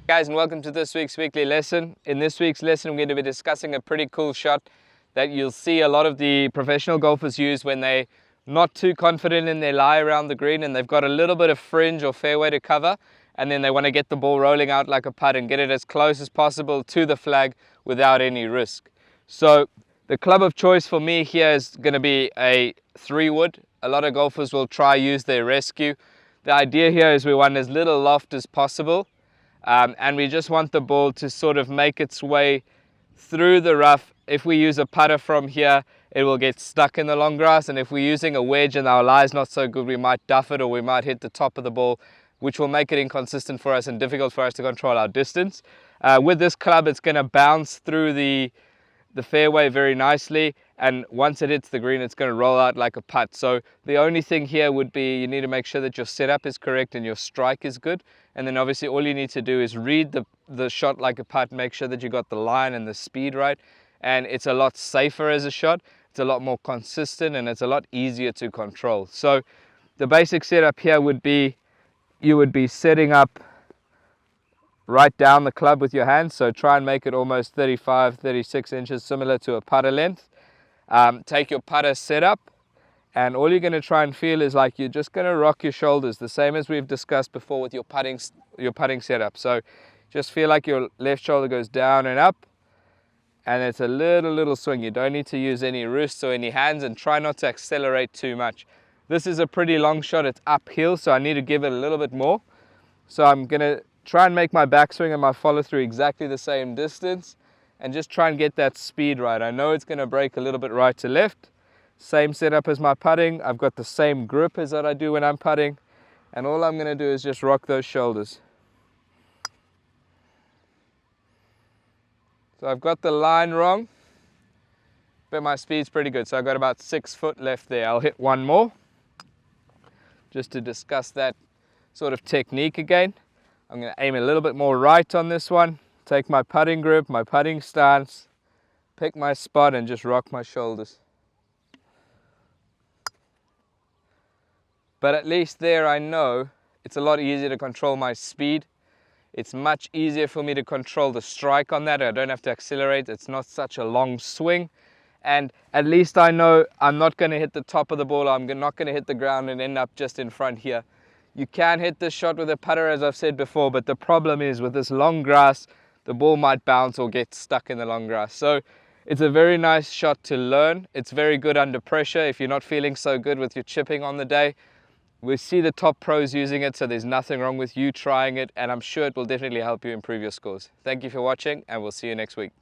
Guys, and welcome to this week's weekly lesson. In this week's lesson, we're going to be discussing a pretty cool shot that you'll see a lot of the professional golfers use when they're not too confident in their lie around the green and they've got a little bit of fringe or fairway to cover, and then they want to get the ball rolling out like a putt and get it as close as possible to the flag without any risk. So the club of choice for me here is going to be a 3-wood. A lot of golfers will try use their rescue. The idea here is we want as little loft as possible. And we just want the ball to sort of make its way through the rough. If we use a putter from here, it will get stuck in the long grass, and if we're using a wedge and our lie is not so good, we might duff it or we might hit the top of the ball, which will make it inconsistent for us and difficult for us to control our distance. With this club, it's going to bounce through the fairway very nicely, and once it hits the green, it's going to roll out like a putt. So the only thing here would be you need to make sure that your setup is correct and your strike is good, and then obviously all you need to do is read the shot like a putt, make sure that you got the line and the speed right, and it's a lot safer as a shot, it's a lot more consistent, and it's a lot easier to control. So the basic setup here would be you would be setting up right down the club with your hands, so try and make it almost 35-36 inches, similar to a putter length. Take your putter setup, and all you're going to try and feel is like you're just going to rock your shoulders, the same as we've discussed before with your putting setup. So just feel like your left shoulder goes down and up, and it's a little swing. You don't need to use any wrists or any hands, and try not to accelerate too much. This is a pretty long shot, it's uphill, so I need to give it a little bit more. So I'm going to try and make my backswing and my follow through exactly the same distance, and just try and get that speed right. I know it's going to break a little bit right to left. Same setup as my putting. I've got the same grip as that I do when I'm putting, and all I'm going to do is just rock those shoulders. So I've got the line wrong, but my speed's pretty good. So I've got about 6 foot left there. I'll hit one more just to discuss that sort of technique again. I'm going to aim a little bit more right on this one, take my putting grip, my putting stance, pick my spot, and just rock my shoulders. But at least there I know it's a lot easier to control my speed. It's much easier for me to control the strike on that. I don't have to accelerate. It's not such a long swing. And at least I know I'm not going to hit the top of the ball. I'm not going to hit the ground and end up just in front here. You can hit this shot with a putter, as I've said before, but the problem is with this long grass, the ball might bounce or get stuck in the long grass. So it's a very nice shot to learn. It's very good under pressure if you're not feeling so good with your chipping on the day. We see the top pros using it, so there's nothing wrong with you trying it, and I'm sure it will definitely help you improve your scores. Thank you for watching, and we'll see you next week.